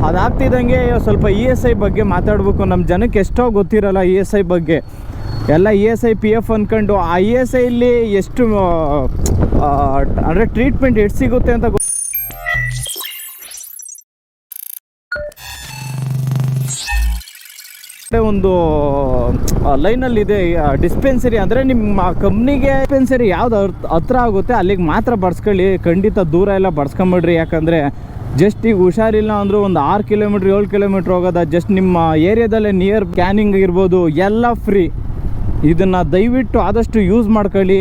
ಅದಾಗ್ತಿದ್ದಂಗೆ ಸ್ವಲ್ಪ ESI ಬಗ್ಗೆ ಮಾತಾಡಬೇಕು. ನಮ್ಮ ಜನಕ್ಕೆ ಎಷ್ಟೋ ಗೊತ್ತಿರಲ್ಲ ESI ಬಗ್ಗೆ. ಎಲ್ಲ ESI PF ಅಂದ್ಕೊಂಡು ಆ ESIಲಿ ಎಷ್ಟು ಅಂದರೆ ಟ್ರೀಟ್ಮೆಂಟ್ ಎಷ್ಟು ಸಿಗುತ್ತೆ ಅಂತ ಒಂದು ಲೈನಲ್ಲಿದೆ ಡಿಸ್ಪೆನ್ಸರಿ. ಅಂದರೆ ನಿಮ್ಮ ಕಂಪ್ನಿಗೆ ಡಿಸ್ಪೆನ್ಸರಿ ಯಾವ್ದು ಹತ್ರ ಆಗುತ್ತೆ ಅಲ್ಲಿಗೆ ಮಾತ್ರ ಬಡ್ಸ್ಕೊಳ್ಳಿ. ಖಂಡಿತ ದೂರ ಎಲ್ಲ ಬಡ್ಸ್ಕೊಂಬಿಡ್ರಿ. ಯಾಕಂದರೆ ಜಸ್ಟ್ ಈಗ ಹುಷಾರಿಲ್ಲ ಅಂದರೂ ಒಂದು 6 ಕಿಲೋಮೀಟ್ರ್ 7 ಕಿಲೋಮೀಟ್ರ್ ಹೋಗೋದ, ಜಸ್ಟ್ ನಿಮ್ಮ ಏರಿಯಾದಲ್ಲೇ ನಿಯರ್ ಸ್ಕ್ಯಾನಿಂಗ್ ಇರ್ಬೋದು, ಎಲ್ಲ ಫ್ರೀ. ಇದನ್ನು ದಯವಿಟ್ಟು ಆದಷ್ಟು ಯೂಸ್ ಮಾಡ್ಕೊಳ್ಳಿ.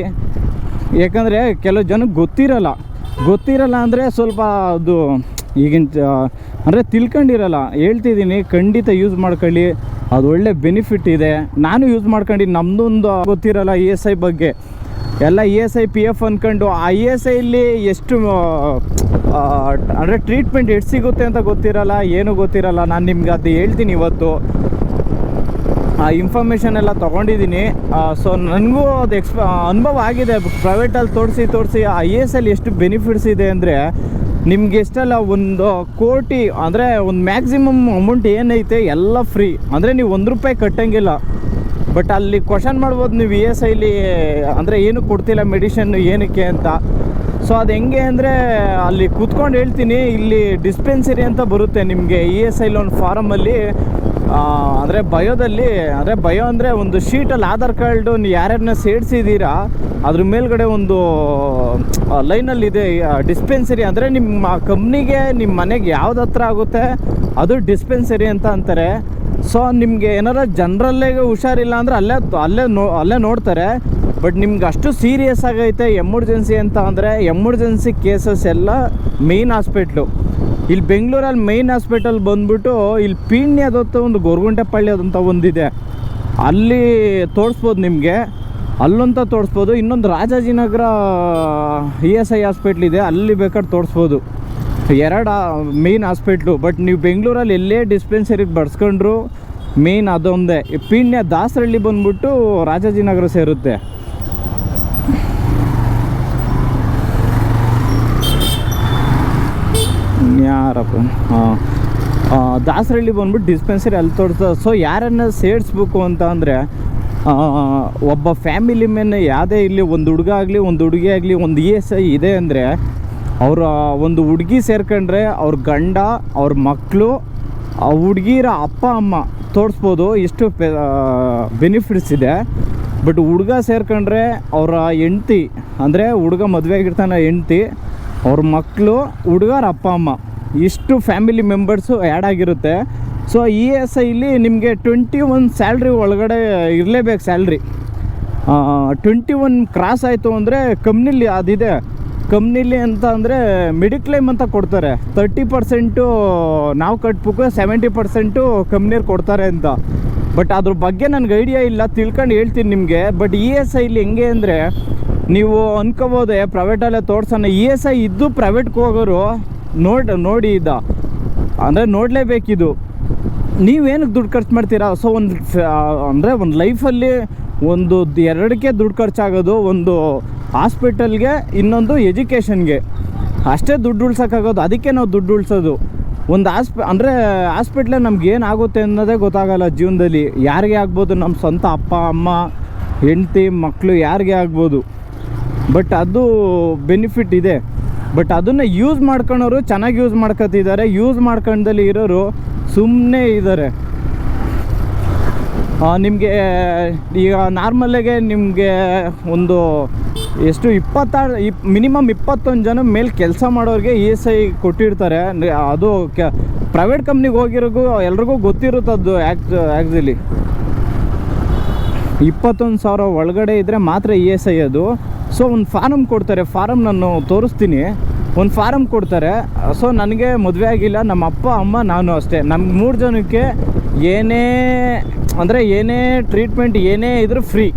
ಯಾಕಂದರೆ ಕೆಲವು ಜನಕ್ಕೆ ಗೊತ್ತಿರಲ್ಲ ಅಂದರೆ ಸ್ವಲ್ಪ ಅದು ಈಗಿನ ಅಂದರೆ ತಿಳ್ಕೊಂಡಿರಲ್ಲ. ಹೇಳ್ತಿದ್ದೀನಿ, ಖಂಡಿತ ಯೂಸ್ ಮಾಡ್ಕೊಳ್ಳಿ. ಅದು ಒಳ್ಳೆ ಬೆನಿಫಿಟ್ ಇದೆ. ನಾನು ಯೂಸ್ ಮಾಡ್ಕೊಂಡು ನಮ್ಮದೊಂದು ಗೊತ್ತಿರಲ್ಲ ESI ಬಗ್ಗೆ. ಎಲ್ಲ ESI PF ಅಂದ್ಕೊಂಡು ಆ ESIಲಿ ಎಷ್ಟು ಅಂದರೆ ಟ್ರೀಟ್ಮೆಂಟ್ ಎಷ್ಟು ಸಿಗುತ್ತೆ ಅಂತ ಗೊತ್ತಿರಲ್ಲ, ಏನೂ ಗೊತ್ತಿರಲ್ಲ. ನಾನು ನಿಮ್ಗೆ ಅದು ಹೇಳ್ತೀನಿ ಇವತ್ತು. ಆ ಇನ್ಫಾರ್ಮೇಷನ್ ಎಲ್ಲ ತೊಗೊಂಡಿದ್ದೀನಿ. ಸೊ ನನಗೂ ಅದು ಅನುಭವ ಆಗಿದೆ. ಪ್ರೈವೇಟಲ್ಲಿ ತೋರಿಸಿ ಆ ESIಲಿ ಎಷ್ಟು ಬೆನಿಫಿಟ್ಸ್ ಇದೆ ಅಂದರೆ, ನಿಮ್ಗೆ ಎಷ್ಟಲ್ಲ 1 ಕೋಟಿ ಅಂದರೆ ಒಂದು ಮ್ಯಾಕ್ಸಿಮಮ್ ಅಮೌಂಟ್ ಏನೈತೆ ಎಲ್ಲ ಫ್ರೀ. ಅಂದರೆ ನೀವು ₹1 ಕಟ್ಟಂಗಿಲ್ಲ. ಬಟ್ ಅಲ್ಲಿ ಕ್ವಶನ್ ಮಾಡ್ಬೋದು ನೀವು ESIಲಿ ಅಂದರೆ ಏನು ಕೊಡ್ತಿಲ್ಲ ಮೆಡಿಷನ್ ಏನಕ್ಕೆ ಅಂತ. ಸೊ ಅದು ಹೆಂಗೆ ಅಂದರೆ ಅಲ್ಲಿ ಕೂತ್ಕೊಂಡು ಹೇಳ್ತೀನಿ. ಇಲ್ಲಿ ಡಿಸ್ಪೆನ್ಸರಿ ಅಂತ ಬರುತ್ತೆ ನಿಮಗೆ ESIಲಿ ಒಂದು ಫಾರಮಲ್ಲಿ. ಅಂದರೆ ಬಯೋದಲ್ಲಿ ಬಯೋ ಅಂದರೆ ಒಂದು ಶೀಟಲ್ಲಿ ಆಧಾರ್ ಕಾರ್ಡು ನೀವು ಯಾರ್ಯಾರನ್ನ ಸೇರಿಸಿದ್ದೀರಾ ಅದ್ರ ಮೇಲ್ಗಡೆ ಒಂದು ಲೈನಲ್ಲಿದೆ ಡಿಸ್ಪೆನ್ಸರಿ. ಅಂದರೆ ನಿಮ್ಮ ಕಂಪ್ನಿಗೆ ನಿಮ್ಮ ಮನೆಗೆ ಯಾವ್ದು ಹತ್ರ ಆಗುತ್ತೆ ಅದು ಡಿಸ್ಪೆನ್ಸರಿ ಅಂತ ಅಂತಾರೆ. ಸೊ ನಿಮಗೆ ಏನಾರ ಜನರಲ್ಲೇ ಹುಷಾರಿಲ್ಲ ಅಂದರೆ ಅಲ್ಲೇ ನೋಡ್ತಾರೆ. ಬಟ್ ನಿಮ್ಗೆ ಅಷ್ಟು ಸೀರಿಯಸ್ ಆಗೈತೆ ಎಮರ್ಜೆನ್ಸಿ ಅಂತ ಅಂದರೆ ಎಮರ್ಜೆನ್ಸಿ ಕೇಸಸ್ ಎಲ್ಲ ಮೇಯ್ನ್ ಹಾಸ್ಪಿಟ್ಲು. ಇಲ್ಲಿ ಬೆಂಗಳೂರಲ್ಲಿ ಮೇಯ್ನ್ ಹಾಸ್ಪಿಟಲ್ ಬಂದ್ಬಿಟ್ಟು ಇಲ್ಲಿ ಪೀಣ್ಯದೊತ್ತ ಒಂದು ಗೊರಗುಂಟೆಪಾಳ್ಯದಂತ ಒಂದಿದೆ, ಅಲ್ಲಿ ತೋರಿಸ್ಬೋದು ನಿಮಗೆ. ಅಲ್ಲಂತ ತೋರಿಸ್ಬೋದು. ಇನ್ನೊಂದು ರಾಜಾಜಿನಗರ ESI ಹಾಸ್ಪಿಟ್ಲ್ ಇದೆ, ಅಲ್ಲಿ ಬೇಕಾದ್ರೆ ತೋರಿಸ್ಬೋದು. 2 ಮೇಯ್ನ್ ಹಾಸ್ಪಿಟ್ಲು. ಬಟ್ ನೀವು ಬೆಂಗಳೂರಲ್ಲಿ ಎಲ್ಲೇ ಡಿಸ್ಪೆನ್ಸರಿಗೆ ಬಡ್ಸ್ಕೊಂಡ್ರು ಮೇಯ್ನ್ ಅದೊಂದೇ. ಪೀಣ್ಯ ದಾಸರಳ್ಳಿ ಬಂದ್ಬಿಟ್ಟು ರಾಜಾಜಿನಗರ ಸೇರುತ್ತೆ. ಯಾರಪ್ಪ ದಾಸರಳ್ಳಿ ಬಂದ್ಬಿಟ್ಟು ಡಿಸ್ಪೆನ್ಸರಿ ಅಲ್ಲಿ ತೋರಿಸ್ತದೆ. ಸೊ ಯಾರನ್ನ ಸೇರಿಸ್ಬೇಕು ಅಂತ ಅಂದರೆ ಒಬ್ಬ ಫ್ಯಾಮಿಲಿ ಮೆನ್ ಯಾವುದೇ ಇಲ್ಲಿ ಒಂದು ಹುಡುಗ ಆಗಲಿ ಒಂದು ಹುಡುಗಿ ಆಗಲಿ ಒಂದು ESI ಇದೆ ಅಂದರೆ ಅವರ ಒಂದು ಹುಡುಗಿ ಸೇರ್ಕೊಂಡ್ರೆ ಅವ್ರ ಗಂಡ ಅವ್ರ ಮಕ್ಕಳು ಆ ಹುಡುಗಿರ ಅಪ್ಪ ಅಮ್ಮ ತೋರಿಸ್ಬೋದು. ಇಷ್ಟು ಬೆನಿಫಿಟ್ಸ್ ಇದೆ. ಬಟ್ ಹುಡುಗ ಸೇರ್ಕೊಂಡ್ರೆ ಅವರ ಹೆಂಡ್ತಿ ಅಂದರೆ ಹುಡುಗ ಮದುವೆ ಆಗಿರ್ತಾನೆ ಹೆಂಡ್ತಿ, ಅವ್ರ ಮಕ್ಕಳು, ಹುಡುಗರ ಅಪ್ಪ ಅಮ್ಮ, ಇಷ್ಟು ಫ್ಯಾಮಿಲಿ ಮೆಂಬರ್ಸು ಆ್ಯಡ್ ಆಗಿರುತ್ತೆ. ಸೊ ESIಲಿ ನಿಮಗೆ 21 ಸ್ಯಾಲ್ರಿ ಒಳಗಡೆ ಇರಲೇಬೇಕು. ಸ್ಯಾಲ್ರಿ 21 ಕ್ರಾಸ್ ಆಯಿತು ಅಂದರೆ ಕಂಪ್ನಿಲಿ ಅದಿದೆ. ಕಂಪ್ನಿಲಿ ಅಂತ ಅಂದರೆ ಮೆಡಿಕ್ಲೈಮ್ ಅಂತ ಕೊಡ್ತಾರೆ. 30% ನಾವು ಕಟ್ಬೇಕು, 70% ಕಂಪ್ನಿಯವ್ರು ಕೊಡ್ತಾರೆ ಅಂತ. ಬಟ್ ಅದ್ರ ಬಗ್ಗೆ ನನಗೆ ಐಡಿಯಾ ಇಲ್ಲ, ತಿಳ್ಕೊಂಡು ಹೇಳ್ತೀನಿ ನಿಮಗೆ. ಬಟ್ ESIಲಿ ಹೆಂಗೆ ಅಂದರೆ ನೀವು ಅನ್ಕೋಬೋದೆ ಪ್ರೈವೇಟಲ್ಲೇ ತೋರ್ಸೋಣ. ESI ಇದ್ದು ಪ್ರೈವೇಟ್ಗೆ ಹೋಗೋರು ನೋಡಿ ಅಂದರೆ ನೋಡಲೇಬೇಕಿದು. ನೀವೇನಕ್ಕೆ ದುಡ್ಡು ಖರ್ಚು ಮಾಡ್ತೀರಾ? ಸೊ ಒಂದು ಲೈಫಲ್ಲಿ ಒಂದು 2ಕ್ಕೆ ದುಡ್ಡು ಖರ್ಚಾಗೋದು, ಒಂದು ಹಾಸ್ಪಿಟಲ್ಗೆ, ಇನ್ನೊಂದು ಎಜುಕೇಷನ್ಗೆ. ಅಷ್ಟೇ ದುಡ್ಡು ಉಳ್ಸೋಕ್ಕಾಗೋದು. ಅದಕ್ಕೆ ನಾವು ದುಡ್ಡು ಉಳ್ಸೋದು. ಒಂದು ಹಾಸ್ಪಿಟ್ಲೇ ನಮ್ಗೆ ಏನಾಗುತ್ತೆ ಅನ್ನೋದೇ ಗೊತ್ತಾಗಲ್ಲ ಜೀವನದಲ್ಲಿ. ಯಾರಿಗೆ ಆಗ್ಬೋದು, ನಮ್ಮ ಸ್ವಂತ ಅಪ್ಪ ಅಮ್ಮ ಹೆಂಡ್ತಿ ಮಕ್ಕಳು ಯಾರಿಗೆ ಆಗ್ಬೋದು. ಬಟ್ ಅದು ಬೆನಿಫಿಟ್ ಇದೆ. ಬಟ್ ಅದನ್ನು ಯೂಸ್ ಮಾಡ್ಕೊಳೋರು ಚೆನ್ನಾಗಿ ಯೂಸ್ ಮಾಡ್ಕೊತಿದ್ದಾರೆ. ಯೂಸ್ ಮಾಡ್ಕೊಂಡಲ್ಲಿ ಇರೋರು ಸುಮ್ಮನೆ ಇದ್ದಾರೆ. ನಿಮಗೆ ಈಗ ನಾರ್ಮಲಾಗೆ ನಿಮಗೆ ಒಂದು ಎಷ್ಟು ಮಿನಿಮಮ್ 21 ಜನ ಮೇಲೆ ಕೆಲಸ ಮಾಡೋರಿಗೆ ESI ಕೊಟ್ಟಿರ್ತಾರೆ. ಅದು ಪ್ರೈವೇಟ್ ಕಂಪ್ನಿಗೆ ಹೋಗಿರೋಗೂ ಎಲ್ರಿಗೂ ಗೊತ್ತಿರುತ್ತೆ. ಅದು ಆ್ಯಕ್ಚುಲಿ 21,000 ಒಳಗಡೆ ಇದ್ದರೆ ಮಾತ್ರ ESI ಅದು. ಸೊ ಒಂದು ಫಾರಮ್ ಕೊಡ್ತಾರೆ. ಫಾರಮ್ ನಾನು ತೋರಿಸ್ತೀನಿ. ಒಂದು ಫಾರಮ್ ಕೊಡ್ತಾರೆ. ಸೊ ನನಗೆ ಮದುವೆ ಆಗಿಲ್ಲ, ನಮ್ಮ ಅಪ್ಪ ಅಮ್ಮ ನಾನು ಅಷ್ಟೇ. ನಮ್ಗೆ 3 ಜನಕ್ಕೆ ಏನೇ ಟ್ರೀಟ್ಮೆಂಟ್ ಏನೇ ಇದ್ರೂ ಫ್ರೀ.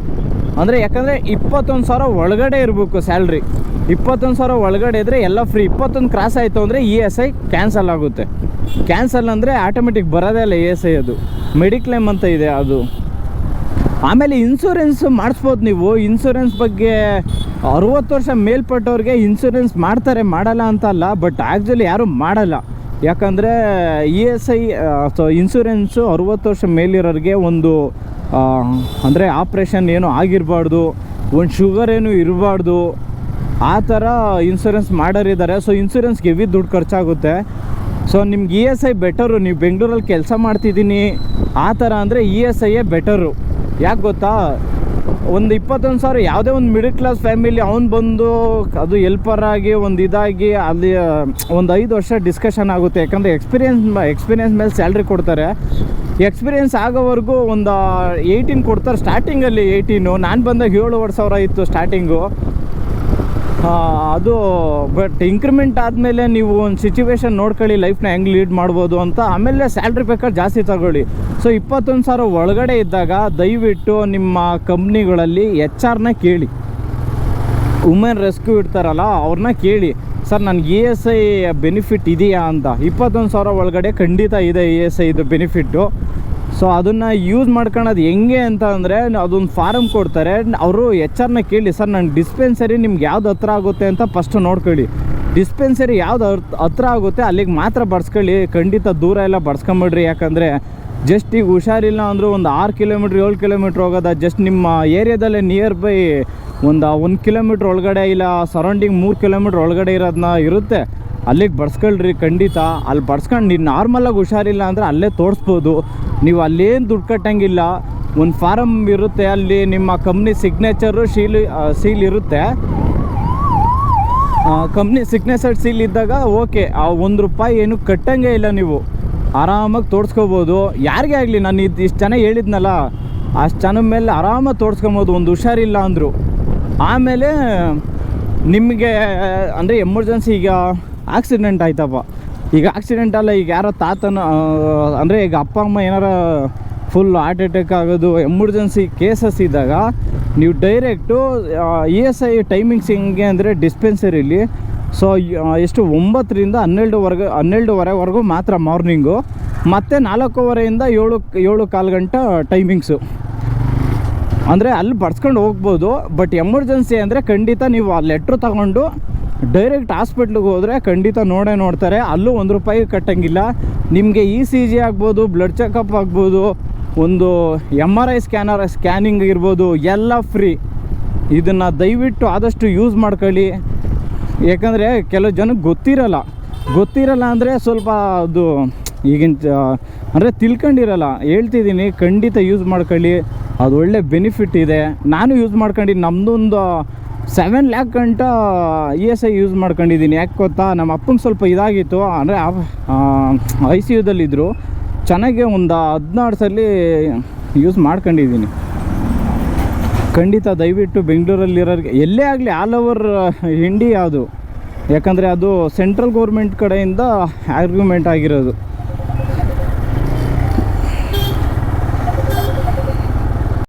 ಅಂದರೆ ಯಾಕಂದರೆ 21,000 ಒಳಗಡೆ ಇರಬೇಕು ಸ್ಯಾಲ್ರಿ. 21,000 ಒಳಗಡೆ ಇದ್ದರೆ ಎಲ್ಲ ಫ್ರೀ. 21 ಕ್ರಾಸ್ ಆಯಿತು ಅಂದರೆ ESI ಕ್ಯಾನ್ಸಲ್ ಆಗುತ್ತೆ. ಕ್ಯಾನ್ಸಲ್ ಅಂದರೆ ಆಟೋಮೆಟಿಕ್ ಬರೋದೇ ಇಲ್ಲ ESI. ಅದು ಮೆಡಿಕ್ಲೇಮ್ ಅಂತ ಇದೆ ಅದು. ಆಮೇಲೆ ಇನ್ಶೂರೆನ್ಸ್ ಮಾಡಿಸ್ಬೋದು ನೀವು. ಇನ್ಶೂರೆನ್ಸ್ ಬಗ್ಗೆ 60 ವರ್ಷ ಮೇಲ್ಪಟ್ಟವ್ರಿಗೆ ಇನ್ಶೂರೆನ್ಸ್ ಮಾಡ್ತಾರೆ, ಮಾಡಲ್ಲ ಅಂತ ಅಲ್ಲ. ಬಟ್ ಆ್ಯಕ್ಚುಲಿ ಯಾರೂ ಮಾಡಲ್ಲ. ಯಾಕಂದರೆ ESI ಸೊ ಇನ್ಸೂರೆನ್ಸು 60 ವರ್ಷ ಮೇಲಿರೋರಿಗೆ ಒಂದು ಅಂದರೆ ಆಪ್ರೇಷನ್ ಏನೂ ಆಗಿರಬಾರ್ದು, ಒಂದು ಶುಗರ್ ಏನೂ ಇರಬಾರ್ದು, ಆ ಥರ ಇನ್ಸೂರೆನ್ಸ್ ಮಾಡೋರಿದ್ದಾರೆ. ಸೊ ಇನ್ಸೂರೆನ್ಸ್ಗೆ ಹೆವಿ ದುಡ್ಡು ಖರ್ಚಾಗುತ್ತೆ. ಸೊ ನಿಮ್ಗೆ ESI ಬೆಟರು. ನೀವು ಬೆಂಗಳೂರಲ್ಲಿ ಕೆಲಸ ಮಾಡ್ತಿದ್ದೀನಿ ಆ ಥರ ಅಂದರೆ ESIಯೇ ಬೆಟರು. ಯಾಕೆ ಗೊತ್ತಾ, ಒಂದು 21,000 ಯಾವುದೇ ಒಂದು ಮಿಡಲ್ ಕ್ಲಾಸ್ ಫ್ಯಾಮಿಲಿ ಅವ್ನು ಬಂದು ಅದು ಎಲ್ಪರಾಗಿ ಒಂದು ಇದಾಗಿ ಅಲ್ಲಿ ಒಂದು 5 ವರ್ಷ ಡಿಸ್ಕಷನ್ ಆಗುತ್ತೆ. ಯಾಕಂದರೆ ಎಕ್ಸ್ಪೀರಿಯೆನ್ಸ್ ಮೇಲೆ ಸ್ಯಾಲ್ರಿ ಕೊಡ್ತಾರೆ. ಎಕ್ಸ್ಪೀರಿಯೆನ್ಸ್ ಆಗೋವರೆಗೂ ಒಂದು 18 ಕೊಡ್ತಾರೆ ಸ್ಟಾರ್ಟಿಂಗಲ್ಲಿ. 18 ನಾನು ಬಂದಾಗ 7,500 ಇತ್ತು ಸ್ಟಾರ್ಟಿಂಗು. ಅದು ಬಟ್ ಇಂಕ್ರಿಮೆಂಟ್ ಆದಮೇಲೆ ನೀವು ಒಂದು ಸಿಚುವೇಶನ್ ನೋಡ್ಕೊಳ್ಳಿ, ಲೈಫ್ನ ಹೆಂಗೆ ಲೀಡ್ ಮಾಡ್ಬೋದು ಅಂತ. ಆಮೇಲೆ ಸ್ಯಾಲ್ರಿ ಬೇಕಾದ್ರೆ ಜಾಸ್ತಿ ತಗೊಳ್ಳಿ. ಸೊ 21,000 ಒಳಗಡೆ ಇದ್ದಾಗ ದಯವಿಟ್ಟು ನಿಮ್ಮ ಕಂಪ್ನಿಗಳಲ್ಲಿ HR ಕೇಳಿ. ವುಮೆನ್ ರೆಸ್ಕ್ಯೂ ಇರ್ತಾರಲ್ಲ ಅವ್ರನ್ನ ಕೇಳಿ, ಸರ್ ನನಗೆ ESI ಬೆನಿಫಿಟ್ ಇದೆಯಾ ಅಂತ. 21,000 ಒಳಗಡೆ ಖಂಡಿತ ಇದೆ ESI ಇದು ಬೆನಿಫಿಟ್ಟು. ಸೊ ಅದನ್ನು ಯೂಸ್ ಮಾಡ್ಕೊಳ್ಳೋದು ಹೆಂಗೆ ಅಂತ ಅಂದರೆ, ಅದೊಂದು ಫಾರಮ್ ಕೊಡ್ತಾರೆ, ಅವರು HR ಕೇಳಿ, ಸರ್ ನನ್ನ ಡಿಸ್ಪೆನ್ಸರಿ ನಿಮ್ಗೆ ಯಾವ್ದು ಹತ್ರ ಆಗುತ್ತೆ ಅಂತ ಫಸ್ಟ್ ನೋಡ್ಕೊಳ್ಳಿ. ಡಿಸ್ಪೆನ್ಸರಿ ಯಾವ್ದು ಹತ್ರ ಆಗುತ್ತೆ ಅಲ್ಲಿಗೆ ಮಾತ್ರ ಬಡ್ಸ್ಕೊಳ್ಳಿ. ಖಂಡಿತ ದೂರ ಎಲ್ಲ ಬಡ್ಸ್ಕೊಂಬಿಡ್ರಿ. ಯಾಕಂದರೆ ಜಸ್ಟ್ ಈಗ ಹುಷಾರಿಲ್ಲ ಅಂದರೂ ಒಂದು 6 ಕಿಲೋಮೀಟ್ರ್ 7 ಕಿಲೋಮೀಟ್ರ್ ಹೋಗೋದ, ಜಸ್ಟ್ ನಿಮ್ಮ ಏರಿಯಾದಲ್ಲೇ ನಿಯರ್ ಬೈ ಒಂದು 1 ಕಿಲೋಮೀಟ್ರ್ ಒಳಗಡೆ ಇಲ್ಲ ಸರೌಂಡಿಂಗ್ 3 ಕಿಲೋಮೀಟ್ರ್ ಒಳಗಡೆ ಇರುತ್ತೆ, ಅಲ್ಲಿಗೆ ಬಡ್ಸ್ಕೊಳ್ರಿ. ಖಂಡಿತ ಅಲ್ಲಿ ಬಡ್ಸ್ಕೊಂಡು ನೀವು ನಾರ್ಮಲಾಗಿ ಹುಷಾರಿಲ್ಲ ಅಂದರೆ ಅಲ್ಲೇ ತೋರಿಸ್ಬೋದು. ನೀವು ಅಲ್ಲೇನು ದುಡ್ಡು ಕಟ್ಟಂಗಿಲ್ಲ. ಒಂದು ಫಾರಮ್ ಇರುತ್ತೆ, ಅಲ್ಲಿ ನಿಮ್ಮ ಕಂಪ್ನಿ ಸಿಗ್ನೇಚರು ಸೀಲ್ ಇರುತ್ತೆ. ಕಂಪ್ನಿ ಸಿಗ್ನೇಚರ್ ಸೀಲ್ ಇದ್ದಾಗ ಓಕೆ, ಆ ₹1 ಏನು ಕಟ್ಟಂಗೆ ಇಲ್ಲ, ನೀವು ಆರಾಮಾಗಿ ತೋರಿಸ್ಕೋಬೋದು. ಯಾರಿಗೇ ಆಗಲಿ, ನಾನು ಇಷ್ಟು ಜನ ಹೇಳಿದ್ನಲ್ಲ ಅಷ್ಟು ಜನ ಮೇಲೆ ಆರಾಮಾಗಿ ತೋರಿಸ್ಕೊಬೋದು, ಒಂದು ಹುಷಾರಿಲ್ಲ ಅಂದರು. ಆಮೇಲೆ ನಿಮಗೆ ಅಂದರೆ ಎಮರ್ಜೆನ್ಸಿ, ಈಗ ಆಕ್ಸಿಡೆಂಟ್ ಆಯ್ತಪ್ಪ, ಈಗ ಆಕ್ಸಿಡೆಂಟ್ ಅಲ್ಲ, ಈಗ ಯಾರೋ ತಾತನ ಅಂದರೆ ಈಗ ಅಪ್ಪ ಅಮ್ಮ ಏನಾರ ಫುಲ್ ಹಾರ್ಟ್ ಅಟ್ಯಾಕ್ ಆಗೋದು ಎಮರ್ಜೆನ್ಸಿ ಕೇಸಸ್ ಇದ್ದಾಗ ನೀವು ಡೈರೆಕ್ಟು ESI ಟೈಮಿಂಗ್ಸ್ ಹೆಂಗೆ ಅಂದರೆ ಡಿಸ್ಪೆನ್ಸರಿಲಿ ಸೊ ಎಷ್ಟು 9ರಿಂದ 12ವರೆವರೆಗೂ ಮಾತ್ರ ಮಾರ್ನಿಂಗು, ಮತ್ತು 4:15ಯಿಂದ 7:15 ಗಂಟೆ ಟೈಮಿಂಗ್ಸು. ಅಂದರೆ ಅಲ್ಲಿ ಬಡ್ಸ್ಕೊಂಡು ಹೋಗ್ಬೋದು. ಬಟ್ ಎಮರ್ಜೆನ್ಸಿ ಅಂದರೆ ಖಂಡಿತ ನೀವು ಆ ಲೆಟ್ರು ತಗೊಂಡು ಡೈರೆಕ್ಟ್ ಹಾಸ್ಪಿಟ್ಲಿಗೆ ಹೋದರೆ ಖಂಡಿತ ನೋಡ್ತಾರೆ. ಅಲ್ಲೂ ₹1 ಕಟ್ಟಂಗಿಲ್ಲ. ನಿಮಗೆ ECG ಆಗ್ಬೋದು, ಬ್ಲಡ್ ಚೆಕಪ್ ಆಗ್ಬೋದು, ಒಂದು MRI ಸ್ಕ್ಯಾನಿಂಗ್ ಇರ್ಬೋದು, ಎಲ್ಲ ಫ್ರೀ. ಇದನ್ನು ದಯವಿಟ್ಟು ಆದಷ್ಟು ಯೂಸ್ ಮಾಡ್ಕೊಳ್ಳಿ. ಯಾಕಂದರೆ ಕೆಲವು ಜನಕ್ಕೆ ಗೊತ್ತಿರಲ್ಲ ಅಂದರೆ ಸ್ವಲ್ಪ ಅದು ಈಗಿನ ಅಂದರೆ ತಿಳ್ಕೊಂಡಿರಲ್ಲ. ಹೇಳ್ತಿದ್ದೀನಿ, ಖಂಡಿತ ಯೂಸ್ ಮಾಡ್ಕೊಳ್ಳಿ, ಅದು ಒಳ್ಳೆ ಬೆನಿಫಿಟ್ ಇದೆ. ನಾನು ಯೂಸ್ ಮಾಡ್ಕೊಂಡಿದ್ದೀನಿ, ನಮ್ಮದೊಂದು 7 lakh ಗಂಟ ESI ಯೂಸ್ ಮಾಡ್ಕೊಂಡಿದ್ದೀನಿ. ಯಾಕೆ ಗೊತ್ತಾ, ನಮ್ಮ ಅಪ್ಪಂಗೆ ಸ್ವಲ್ಪ ಇದಾಗಿತ್ತು, ಅಂದರೆ ICUದಲ್ಲಿದ್ದರು. ಚೆನ್ನಾಗಿ ಒಂದು 16 ಸಲ ಯೂಸ್ ಮಾಡ್ಕೊಂಡಿದ್ದೀನಿ. ಖಂಡಿತ ದಯವಿಟ್ಟು ಬೆಂಗಳೂರಲ್ಲಿರೋರಿಗೆ ಎಲ್ಲೇ ಆಗಲಿ ಆಲ್ ಓವರ್ ಇಂಡಿಯಾ ಅದು, ಯಾಕಂದರೆ ಅದು ಸೆಂಟ್ರಲ್ ಗೌರ್ಮೆಂಟ್ ಕಡೆಯಿಂದ ಆರ್ಗ್ಯುಮೆಂಟ್ ಆಗಿರೋದು.